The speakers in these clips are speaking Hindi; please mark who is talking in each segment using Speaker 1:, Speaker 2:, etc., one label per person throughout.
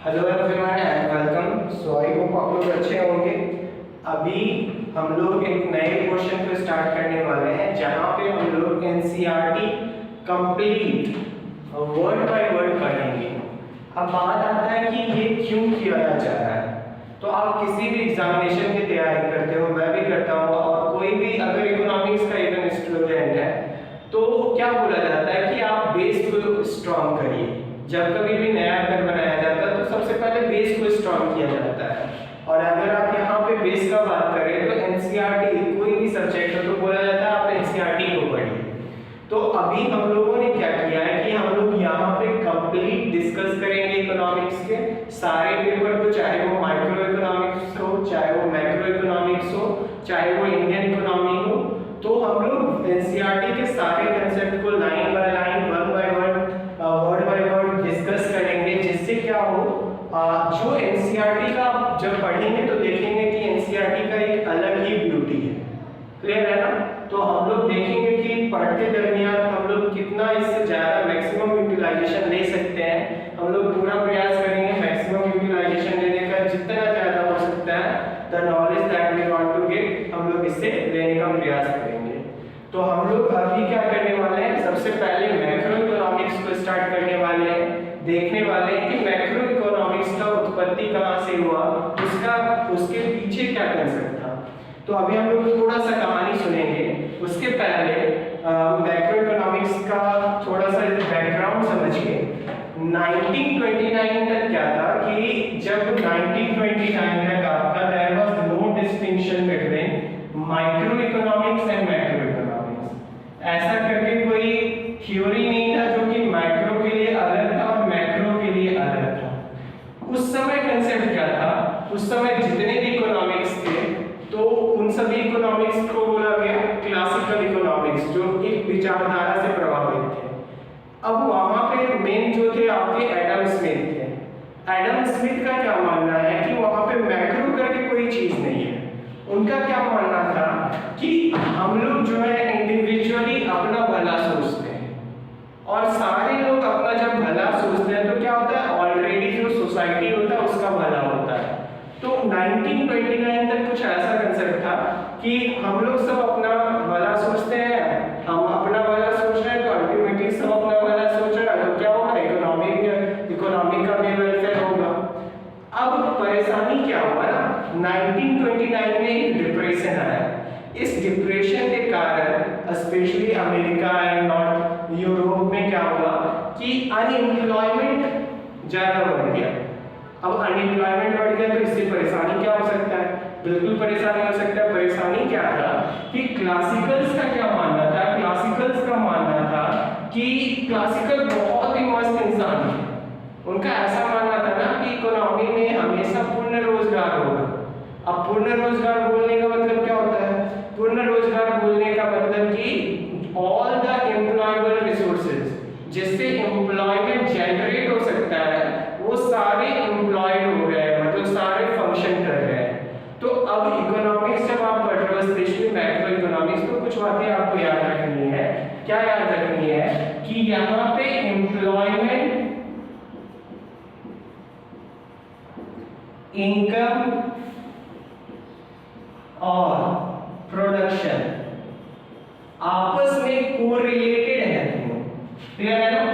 Speaker 1: Hello everyone and welcome. So I hope आप लोग अच्छे होंगे। अभी हम लोग एक नए क्वेश्चन को स्टार्ट करने वाले हैं जहां पे हम लोग NCERT complete word by word पढ़ेंगे। अब बात आता है कि ये क्यों किया जा रहा है। तो आप किसी भी एग्जामिनेशन की तैयारी करते हो, मैं भी करता हूँ, और कोई भी अगर इकोनॉमिक्स का इवन स्टूडेंट है तो क्या बोला जाता है कि आप बेस को स्ट्रॉन्ग करिए। जब कभी भी नया घर बनाया जाता है तो सबसे पहले बेस को स्ट्रॉन्ग किया जाता है। और अगर आप यहाँ पे बेस का बात करें तो एनसीईआरटी कोई भी सब्जेक्ट हो तो बोला जाता है आप एनसीईआरटी को पढ़िए। तो अभी हम लोगों ने क्या किया है कि हम लोग यहाँ पे कंप्लीट डिस्कस करेंगे इकोनॉमिक्स के सारे पेपर को, चाहे वो माइक्रो इकोनॉमिक्स हो, चाहे वो मैक्रो इकोनॉमिक्स हो, चाहे वो इंडियन इकोनॉमी हो। तो हम लोग एनसीईआरटी के सारे कंसेप्ट को line by line, one by one, word by word discuss करेंगे, जिससे क्या हो जो एनसीईआरटी का जब पढ़ेंगे तो देखेंगे कि एनसीईआरटी का एक अलग ही ब्यूटी है। क्लियर है ना? तो हम लोग देखेंगे कि पढ़ते दरमियान हम लोग कितना इससे ज्यादा मैक्सिमम यूटिलाइजेशन ले सकते हैं। हम लोग पूरा प्रयास करेंगे मैक्सिमम यूटिलाइजेशन लेने का, जितना ज्यादा हो सकता है the knowledge that we want to get हम लोग इससे लेने का प्रयास करेंगे। तो हम लोग अभी क्या करने वाले हैं, सबसे पहले मैक्रो इकोनॉमिक्स को स्टार्ट करने वाले हैं। देखने वाले हैं कि मैक्रो इकोनॉमिक्स का उत्पत्ति कहाँ से हुआ, उसके पीछे क्या कंसेप्ट था। तो अभी हम लोग थोड़ा सा कहानी सुनेंगे। उसके पहले मैक्रो इकोनॉमिक्स का थोड़ा सा बैकग्राउंड समझिए। 1929 तक क्या था कि जब 1929 तक आपका there was no distinction between micro economics and macro economics. ऐसा करके कोई थ्योरी नहीं था जो कि माइक्रो के लिए अलग था और मैक्रो के लिए अलग था। उस समय कंसेप्ट क्या था, उस समय जितने भी इकोनॉमिक्स थे तो उन सभी इकोनॉमिक्स को बोला गया क्लासिकल इकोनॉमिक्स, जो एक विचारधारा से प्रभावित थे। अब वहां पे मेन जो थे आपके एडम स्मिथ थे। एडम स्मिथ का क्या मानना है कि वहां पे मैक्रो करके कोई चीज नहीं है। उनका क्या मानना था कि हम लोग जो है इंडिविजुअली अपना भला सोचते हैं, और सारे लोग अपना जब भला सोचते हैं तो क्या होता है, ऑलरेडी जो सोसाइटी होता है उसका भला होता है। तो 1929 तक कुछ ऐसा कंसेप्ट था कि हम लोग सब अपना भला सोचते हैं, हम अपना भला सोच रहे हैं तो अल्टीमेटली सब अपना भला सोच रहे हैं, तो क्या होगा, इकोनॉमी का भी वेलफेयर होगा। अब परेशानी क्या हुआ ना, 1929 में एक डिप्रेशन आया। इस डिप्रेशन के कारण specially America and north Europe में क्या हुआ कि अनएम्प्लॉयमेंट ज्यादा बढ़ गया। अब अनएम्प्लॉयमेंट बढ़ गया तो इससे परेशानी क्या हो सकता है, बिल्कुल परेशानी हो सकता है। परेशानी क्या था कि क्लासिकल्स का क्या मानना था, क्लासिकल्स का मानना था कि क्लासिकल बहुत ही मस्त इंसान है। उनका ऐसा मानना था ना कि इकोनॉमी में हमेशा पूर्ण रोजगार होगा। अब पूर्ण रोजगार बोलने का मतलब क्या होता है, पूर्ण रोजगार बोलने का मतलब कि ऑल द एम्प्लॉयबल रिसोर्सेज, जिससे एम्प्लॉयमेंट जनरेट हो सकता है, वो सारे एम्प्लॉयड हो गए, मतलब सारे फंक्शन कर रहे हैं। तो अब इकोनॉमिक्स जब आप पढ़ रहे हो, स्पेशली मैक्रो इकोनॉमिक्स, तो कुछ बातें आपको याद रखनी है। क्या याद रखनी है कि यहाँ पे एम्प्लॉयमेंट, इनकम और प्रोडक्शन आपस में कोरिलेटेड है। क्लियर है ना?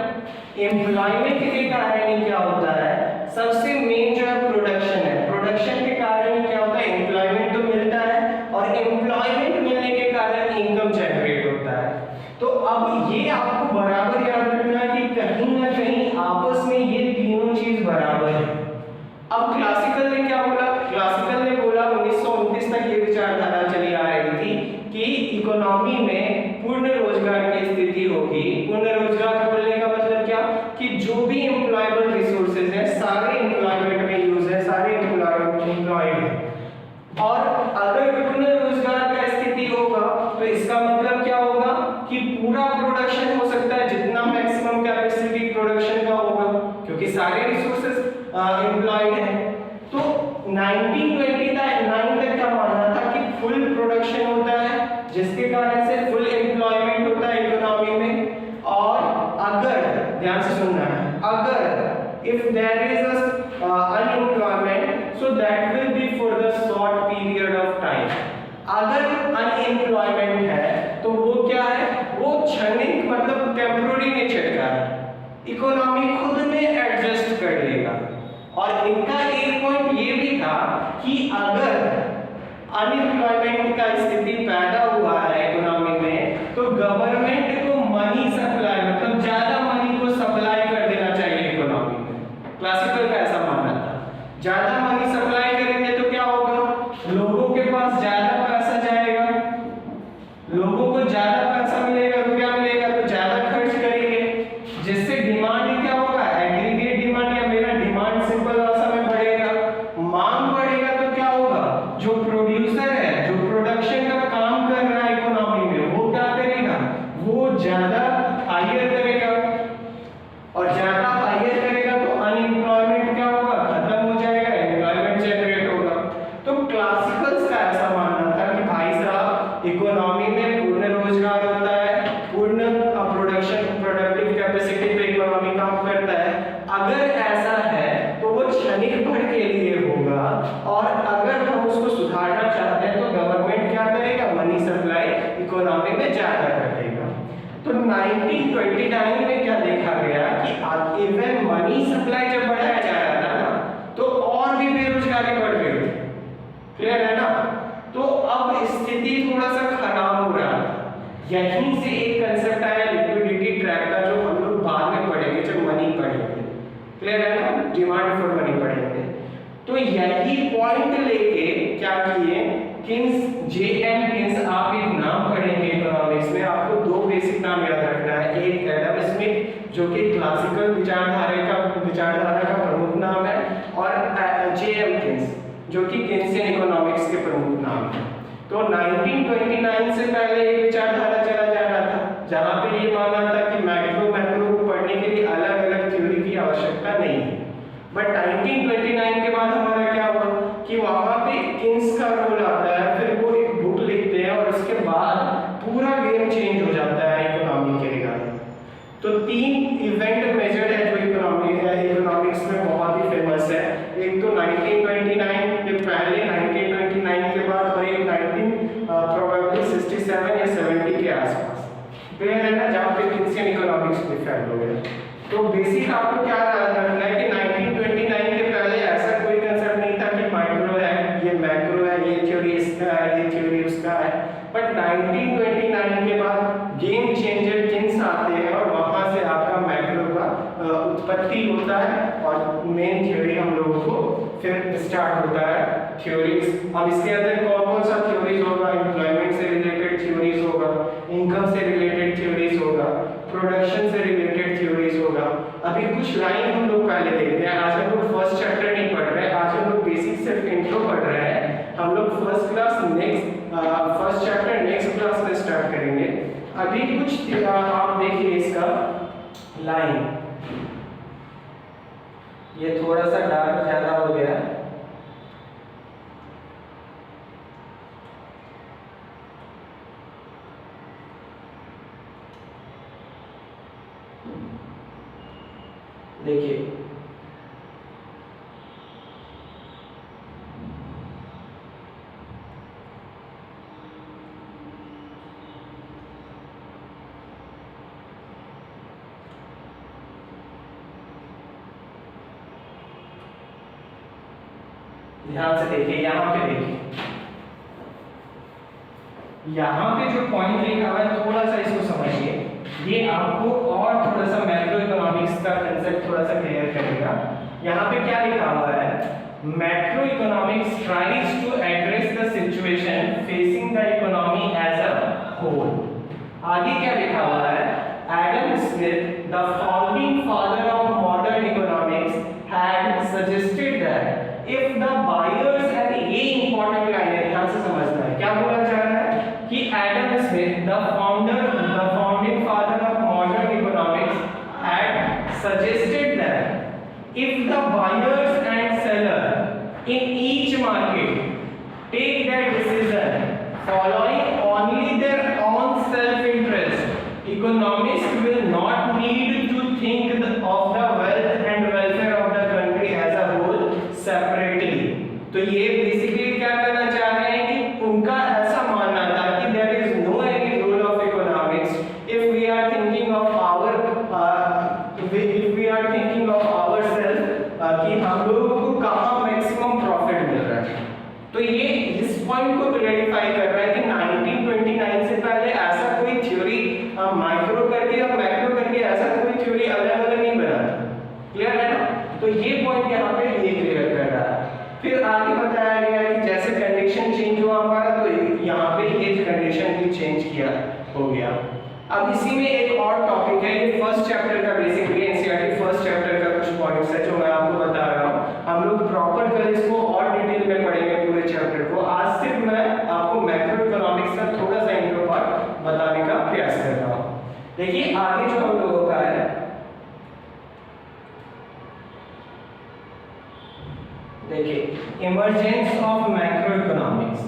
Speaker 1: एम्प्लॉयमेंट के कारण ही क्या होता है, सबसे मेन जो है प्रोडक्शन है। प्रोडक्शन के कारण क्या होता है, एम्प्लॉयमेंट तो मिलता है, और एम्प्लॉयमेंट मिलने के कारण इनकम जनरेट होता है। तो अब ये आपको बराबर याद रखना है कि कहीं ना कहीं आपस में ये तीनों चीज बराबर है। अब क्लासिकल ने क्या बोला, क्लासिकल ने बोला 1929 तक ये विचारधारा चली आ रही थी कि इकोनॉमी में पूर्ण रोजगार की स्थिति होगी। पूर्ण रोजगार बोलने का मतलब क्या कि जो भी एम्प्लॉयबल रिसोर्सेज है सारे एम्प्लॉयमेंट में यूज है, सारे एम्प्लॉयड है। और अगर पूर्ण रोजगार का स्थिति होगा तो इसका मतलब क्या होगा कि पूरा प्रोडक्शन हो सकता है, जितना मैक्सिमम कैपेसिटी प्रोडक्शन का होगा, क्योंकि सारे रिसोर्सेज एम्प्लॉयड है। तो 1929 तक का मानना था कि फुल प्रोडक्शन होता है, जिसके कारण से फुल एम्प्लॉयमेंट होता है इकोनॉमी में। और अगर ध्यान से सुनना है, अगर if there is unemployment so that will be for the short period of time. अगर अनएम्प्लॉयमेंट है तो वो क्या है, वो क्षणिक मतलब टेम्पोररी नेचर का है, इकोनॉमी खुद में एडजस्ट कर लेगा। और इनका एक पॉइंट ये भी था कि अगर अनएम्प्लॉयमेंट का स्थिति पैदा हुआ है इकोनॉमी में तो गवर्नमेंट को मनी सप्लाई मतलब ज्यादा मनी को सप्लाई कर देना चाहिए इकोनॉमी में। क्लासिकल का ऐसा मानना था, ज्यादा मनी सप्लाई करेंगे तो क्या होगा, लोगों के पास ज्यादा पैसा जाएगा, लोगों को ज्यादा पैसा मिलेगा, रुपया मिलेगा तो ज्यादा खर्च करेंगे, जिससे डिमांड क्या होगा, एग्रीगेट डिमांड या मेरा डिमांड सिंपल भाषा में बढ़ेगा। मांग बढ़ेगा तो क्या होगा, जो प्रोड्यूसर है जो प्रोडक्शन का काम कर रहा है इकोनॉमी में वो क्या करेगा, वो ज्यादा हायर करेगा, और ज्यादा हायर करेगा तो अनएम्प्लॉयमेंट क्या होगा, खत्म हो जाएगा, एम्प्लॉयमेंट जनरेट होगा। तो क्लासिकल्स का ऐसा मानना था कि भाई साहब इकोनॉमी में पूर्ण रोजगार होता है, पूर्ण प्रोडक्टिव कैपेसिटी पे इकोनॉमी काम करता है। अगर ऐसा है तो वो क्षणिक भर के लिए होगा, और अगर हम उसको सुधारना चाहते हैं तो गवर्नमेंट क्या करेगा, मनी सप्लाई इकोनॉमी में ज्यादा कर देगा। तो 1929 में क्या देखा गया कि इवन मनी सप्लाई जब बढ़ाया जा रहा था ना तो और भी बेरोजगारी बढ़ गई थी, क्लियर है ना। तो अब स्थिति थोड़ा सा खराब हो रहा था। यहीं से एक कंसेप्ट आया लिक्विडिटी ट्रैप का, जो हम लोग बाद में पढ़ेंगे जब मनी पढ़ेंगे, क्लियर है ना, डिमांड फॉर मनी पढ़ेंगे। तो यही पॉइंट लेके क्या किए किन्स, जे.एम. किन्स, आप एक नाम पढ़ेंगे इकोनॉमिक्स में, आपको दो बेसिक नाम याद रखना है, एक एडम स्मिथ जो कि क्लासिकल विचारधारा का प्रमुख नाम है, और जे.एम. किन्स जो कि केन्सियन इकोनॉमिक्स के प्रमुख नाम है। तो 1929 से पहले एक विचारधारा चला जा रहा था जहां पे ये माना था कि मैक्रो को पढ़ने के लिए अलग अलग थ्योरी की आवश्यकता नहीं है। बट 1929 के बाद हमारा क्या हुआ कि वहां पे किन्स का रोल आता है, फिर वो एक बुक लिखते हैं और उसके बाद पूरा गेम चेंज हो जाता है इकोनॉमी के रिगार्डिंग। तो तीन इवेंट मेजर्ड है जो इकोनॉमिक्स में बहुत ही फेमस है, एक तो 1929 के पहले, 1929 के बाद, और एक 1967 या 70 के आसपास, क्लियर है ना, जहाँ पे केन्सियन इकोनॉमिक्स में फैल हो गया। तो बेसिक आपको क्या याद रखना है कि 1929 के पहले ऐसा कोई कंसेप्ट नहीं था कि माइक्रो है, ये मैक्रो है, ये थ्योरी इसका है, ये थ्योरी उसका है। बट 1929 के बाद गेम चेंजर किन्स आते हैं और वहां से आपका मैक्रो का उत्पत्ति होता है और मेन थ्योरी हम लोगों को फिर स्टार्ट होता है थ्योरीज। अब इसके अंदर कौन कौन सा थ्योरीज होगा, एम्प्लॉयमेंट से रिलेटेड थ्योरीज होगा, इनकम से रिलेटेड थ्योरीज होगा, प्रोडक्शन से रिलेटेड थ्योरीज होगा। अभी कुछ लाइन हम लोग पहले देखते हैं, आज हम लोग फर्स्ट चैप्टर नहीं पढ़ रहे हैं, आज हम लोग बेसिक सिर्फ इंट्रो पढ़ रहे हैं। हम लोग फर्स्ट चैप्टर नेक्स्ट क्लास में स्टार्ट करेंगे। अभी कुछ आप देखिए इसका लाइन, ये थोड़ा सा डार्क ज्यादा हो गया, देखिए ध्यान से देखिए, यहाँ पे देखिए, यहाँ पे जो पॉइंट लिखा हुआ है थोड़ा सा इसको समझिए, ये आपको और थोड़ा सा मैक्रो इकोनॉमिक्स का कंसेप्ट थोड़ा सा क्लियर करेगा। यहाँ पे क्या लिखा हुआ है, macro economics tries to address the situation facing the economy as a whole. आगे क्या लिखा हुआ है, Adam Smith the founding father of modern economics had suggested that if the buyers and ये important line है, ध्यान से समझना है, क्या बोला जा रहा है कि Adam Smith the founding father of modern economics had suggested that if the buyers and seller in each market take their decision following only their own self interest, economists will not need to think of if we are thinking of ourselves कि हम लोगों को कहाँ मैक्सिमम प्रॉफिट मिल रहा है, तो ये इस पॉइंट को क्लैरिफाई कर रहा है कि 1929 से पहले ऐसा कोई थ्योरी माइक्रो करके और मैक्रो करके ऐसा कोई थ्योरी अलग अलग नहीं बना था। क्लियर है ना? तो ये पॉइंट यहाँ पे ये क्लियर कर रहा है। फिर आगे बताया गया कि जैसे कंडीशन चेंज हुआ हमारा, तो यहाँ पे ये कंडीशन भी चेंज किया हो गया। अब इसी में एक और टॉपिक है, ये फर्स्ट चैप्टर का बेसिकली एनसीईआरटी फर्स्ट चैप्टर का कुछ पॉइंट्स है जो मैं आपको बता रहा हूँ। हम लोग प्रॉपर कल इसको और डिटेल में पढ़ेंगे पूरे चैप्टर को। आज सिर्फ मैं आपको मैक्रो इकोनॉमिक्स का थोड़ा सा इंट्रो पार्ट बताने का प्रयास कर रहा हूँ। देखिए आगे जो हम लोगों का है, देखिए emergence of macro economics.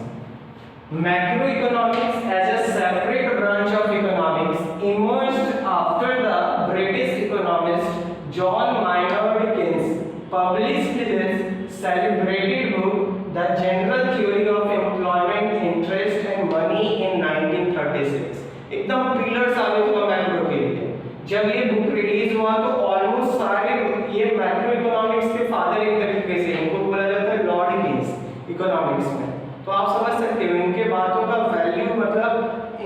Speaker 1: Macroeconomics as a separate branch of economics emerged after the British economist John Maynard Keynes published his celebrated book The General Theory of Employment, Interest and Money in 1936। एकदम पिलर साबित हुआ मैक्रो के लिए। जब ये बुक रिलीज हुआ तो ऑलमोस्ट सारे ये मैक्रो इकोनॉमिक्स के फादर एक तरीके से इनको बोला जाता है लॉर्ड कीन्स इकोनॉमिक्स में। तो आप समझ सकते हो इनके बातों का वैल्यू, मतलब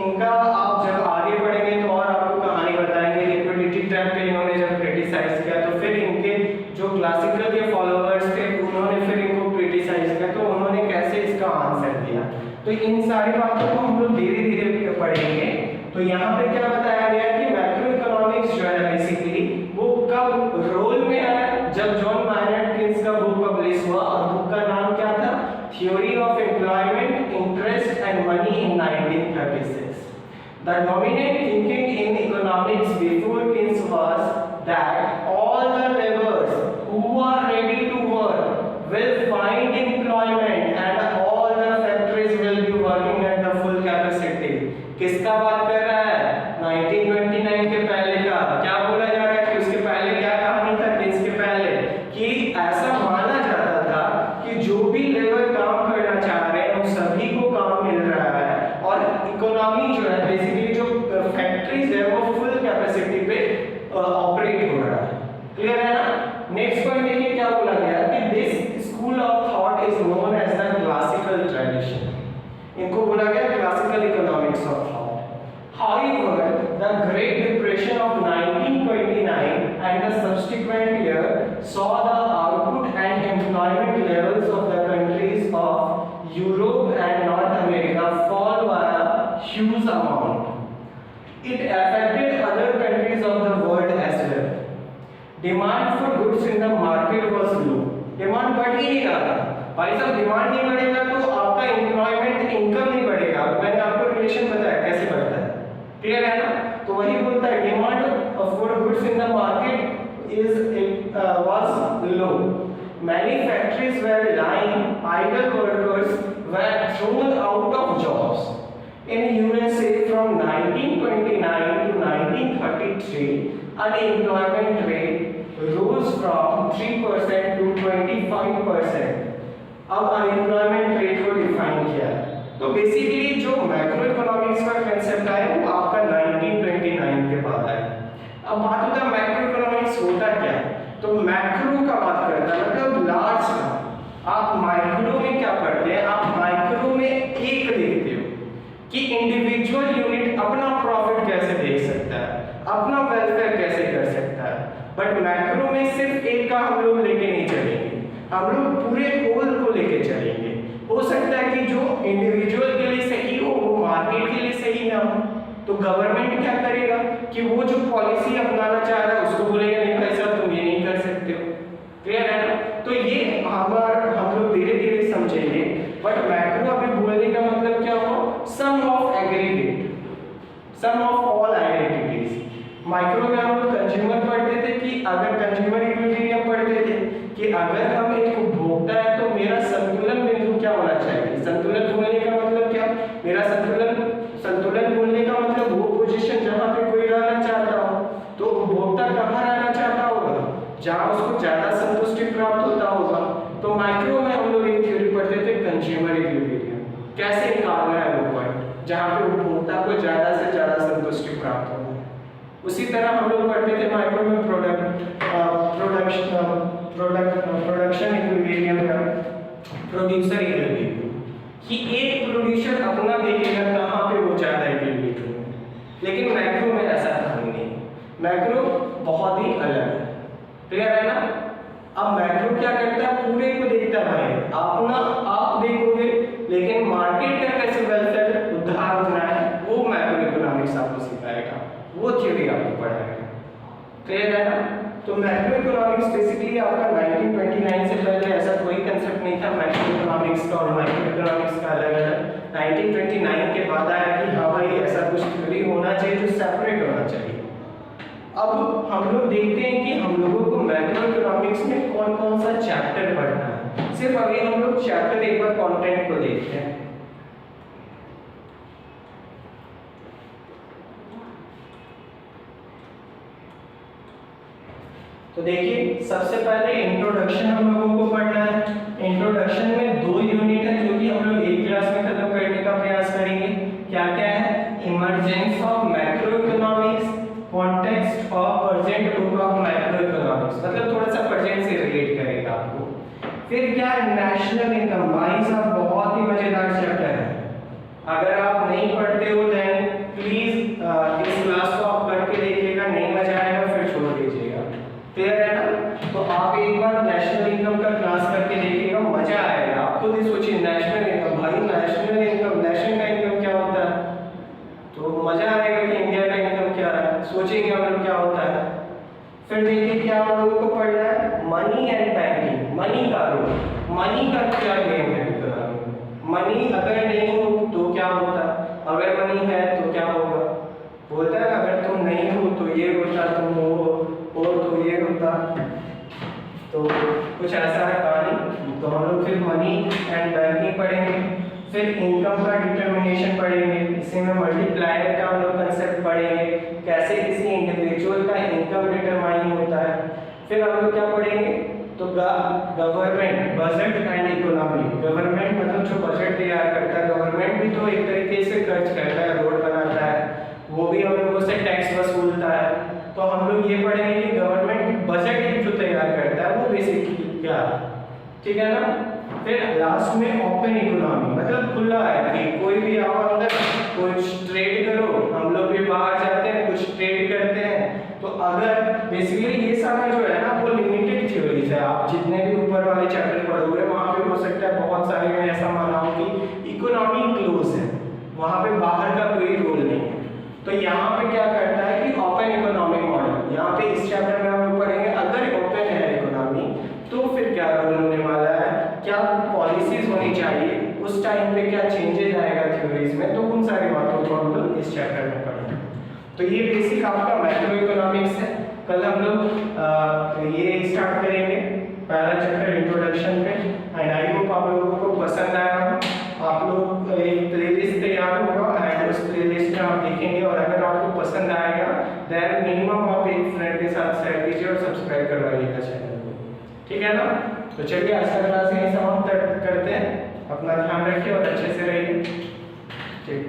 Speaker 1: इनका आप जब आगे पढ़ेंगे तो और आपको कहानी बताएंगे। लिक्विडिटी ट्रैप पे इन्होंने जब क्रिटिसाइज किया तो फिर इनके जो क्लासिकल के फॉलोअर्स थे उन्होंने फिर इनको क्रिटिसाइज किया, तो उन्होंने कैसे इसका आंसर दिया। तो इन सारी बातों को हम लोग धीरे धीरे पढ़ेंगे। तो यहाँ पे क्या बताया गया कि मैक्रो इकोनॉमिक्स जो है बेसिकली वो कब रोल में आया, जब जॉन मायनार्ड कीन्स का बुक पब्लिश हुआ और बुक का नाम क्या था, Theory of Employment, Interest and Money in 1936. The dominant thinking in economics before Keynes was that all the laborers who are ready to work will find employment and all the factories will be working at the full capacity। किसका बात कर रहा है? 1929 के पहले का। क्या बोला जा रहा है कि उसके पहले क्या कहानी था Keynes के पहले, कि ऐसा माना जाता था कि जो भी लेबर काम करना चाह रहे हैं उन सभी को काम मिल रहा है और इकोनॉमी जो है बेसिकली जो फैक्ट्रीज है वो फुल कैपेसिटी पे ऑपरेट हो रहा है। क्लियर है ना? नेक्स्ट पॉइंट देखिए क्या बोला गया कि this school of thought is known as the classical tradition. इनको बोला गया classical economics of thought. However, the Great Depression of 1929 and the subsequent year saw the output and employment levels of the countries of Europe and North America fall by a huge amount. It affected other countries of the world as well. Demand for goods in the market was low. Demand बढ़ ही नहीं रहा। भाई साहब डिमांड नहीं बढ़ेगा तो आपका एम्प्लॉयमेंट इनकम नहीं बढ़ेगा। मैंने आपको रिलेशन बताया कैसे बढ़ता है। क्लियर है ना? तो वही बोलता है demand for goods in the market is was low. Many factories were lying, idle workers were thrown out of jobs. In USA from 1929 to 1933, unemployment rate rose from 3% to 25%। अब अनएम्प्लॉयमेंट रेट को डिफाइन किया। तो बेसिकली जो मैक्रो इकोनॉमिक्स का कांसेप्ट है वो आपका 1929 के बाद आया। अब बात होता है मैक्रो इकोनॉमिक्स होता क्या है, तो मैक्रो का बात करता है मतलब लार्ज का। आप माइक्रो में क्या पढ़ते हैं, आप माइक्रो में एक देखते हो कि इंडिविजुअल यूनिट अपना प्रॉफिट कैसे देख सकता है, अपना वेलफेयर कैसे कर सकता है। बट मैक्रो में सिर्फ एक का हम लोग लेके नहीं चलेंगे, हम लोग पूरे होल को लेके चलेंगे। हो सकता है कि जो इंडिविजुअल के लिए सही हो वो मार्केट के लिए सही ना हो, तो गवर्नमेंट क्या करेगा कि वो जो पॉलिसी अपनाना चाह रहा है उसको बोलेगा नहीं भाई साहब तुम ये नहीं कर सकते हो। क्लियर है ना? तो ये हम लोग धीरे धीरे समझेंगे। बट मैक्रो अभी बोलने का मतलब क्या हो, sum of aggregate, sum of all identities. Micro में हम लोग कंज्यूमर पढ़ते थे कि अगर कंज्यूमर इक्विलिब्रियम पढ़ते थे कि अगर हम एक उपभोक्ता है तो मेरा संतुलन बिंदु क्या होना चाहिए। संतुलन बोलने का मतलब क्या, मेरा संतुलन बोलने का मतलब वो पोजीशन जहां पे कोई रहना चाहता हो, तो उपभोक्ता कहां रहना चाहता होगा, जहां उसको ज्यादा संतुष्टि प्राप्त होता होगा। तो माइक्रो में हम लोग एक थ्योरी पढ़ते थे कंज्यूमर इक्विलिब्रियम, कैसे निकालना है वो पॉइंट जहां पे उपभोक्ता को ज्यादा से ज्यादा संतुष्टि प्राप्त होगा। उसी तरह हम लोग पढ़ते थे माइक्रो में प्रोडक्ट क्लियर है ना? अब मैक्रो क्या करता है, पूरे को देखता है भाई, आप देखोगे, लेकिन मार्केट का कैसे वेलफेयर उद्धार होना है वो मैक्रो इकोनॉमिक्स आपको सिखाएगा, वो थ्योरी आपको पढ़ाएगा। क्लियर है ना? तो मैक्रो इकोनॉमिक्स बेसिकली आपका 1929 से पहले ऐसा कोई कंसेप्ट नहीं था मैक्रो इकोनॉमिक्स का और माइक्रो इकोनॉमिक्स का अलग अलग। 1929 के बाद आया कि हाँ भाई ऐसा कुछ थ्योरी होना चाहिए जो सेपरेट होना चाहिए। अब हम लोग देखते हैं कि हम लोगों को मैक्रो इकोनॉमिक्स में कौन कौन सा चैप्टर पढ़ना है। सिर्फ अभी हम लोग चैप्टर एक बार कंटेंट को देखते हैं। तो देखिए सबसे पहले इंट्रोडक्शन हम लोगों को पढ़ना है। इंट्रोडक्शन में 2 यूनिट है जो कि हम लोग एक क्लास में खत्म करने का प्रयास करेंगे। क्या क्या है? Emergence of macro economics, context of present book of macro economics, मतलब थोड़ा सा प्रेजेंट से रिलेट करेगा आपको। फिर क्या है? National income. भाई साहब बहुत ही मजेदार चैप्टर है, अगर आप नहीं पढ़ते हो देन प्लीज इस क्लास को आप पढ़ के देखिएगा, नहीं मजा आएगा फिर छोड़ दीजिएगा। क्लियर है ना? तो आप एक बार नेशनल इनकम का क्लास करके देखिएगा, मजा आएगा। आप खुद ही सोचिए नेशनल इनकम, भाई नेशनल इनकम, नेशनल का इनकम क्या होता है, तो मजा आएगा कि इंडिया का इनकम क्या है, सोचेंगे हम लोग क्या होता है। फिर देखिए क्या हम लोगों को पढ़ना है, मनी एंड बैंकिंग, मनी का रोल, मनी का क्या गेम है इकोनॉमी में, मनी अगर नहीं हो तो क्या होता, अगर मनी है तो क्या होगा, बोलता है अगर तुम नहीं हो तो ये होता, तुम हो तो ये होता, तो कुछ ऐसा है कहानी। तो हम लोग फिर मनी एंड बैंकिंग पढ़ेंगे। फिर इनकम का डिटर्मिनेशन पढ़ेंगे, इसी में मल्टीप्लायर का हम लोग कंसेप्ट पढ़ेंगे, कैसे किसी इंडिविजुअल का इनकम डिटरमाइन होता है। फिर हम लोग क्या पढ़ेंगे, तो government, budget and economy. Government मतलब जो बजट तैयार करता है, गवर्नमेंट भी तो एक तरीके से खर्च करता है, रोड बनाता है, वो भी हम लोगों से टैक्स वसूलता है। तो हम लोग ये पढ़ेंगे कि गवर्नमेंट बजट जो तैयार करता है वो बेसिकली क्या, ठीक है ना। फिर लास्ट में ओपन इकोनॉमी, मतलब खुला है कि कोई भी आओ अंदर कुछ ट्रेड करो, हम लोग भी बाहर जाते हैं कुछ ट्रेड करते हैं। तो अगर बेसिकली ये सारा जो है ना वो लिमिटेड थ्योरीज है, आप जितने भी ऊपर वाले चैप्टर पढ़ोगे वहाँ पे हो सकता है बहुत सारे में ऐसा माना हो कि इकोनॉमी क्लोज है, वहाँ पे बाहर का कोई रोल नहीं है। तो यहाँ पे क्या करता है कि ओपन इकोनॉमिक मॉडल, यहाँ पे इस चैप्टर में हम लोग पढ़ेंगे अगर ओपन है इकोनॉमी तो फिर क्या रोल होने वाला है, क्या पॉलिसीज होनी चाहिए, उस टाइम पे क्या चेंजेस आएगा थ्योरीज में, तो उन सारी बातों को हम लोग इस चैप्टर में पढ़ेंगे। तो ये बेसिक आपका मैक्रो इकोनॉमिक्स है। कल हम लोग ये स्टार्ट करेंगे पहला चैप्टर इंट्रोडक्शन पे, एंड आई होप आप लोगों को पसंद आया हो। आप लोग एक प्लेलिस्ट तैयार होगा एंड उस प्लेलिस्ट में आप देखेंगे, और अगर आपको पसंद आएगा देन मिनिमम आप एक फ्रेंड के साथ शेयर कीजिए और सब्सक्राइब करवाइएगा चैनल को, ठीक है ना। तो चलिए आज का क्लास यहीं समाप्त करते हैं, अपना ध्यान रखिए और अच्छे से रहिए, ठीक।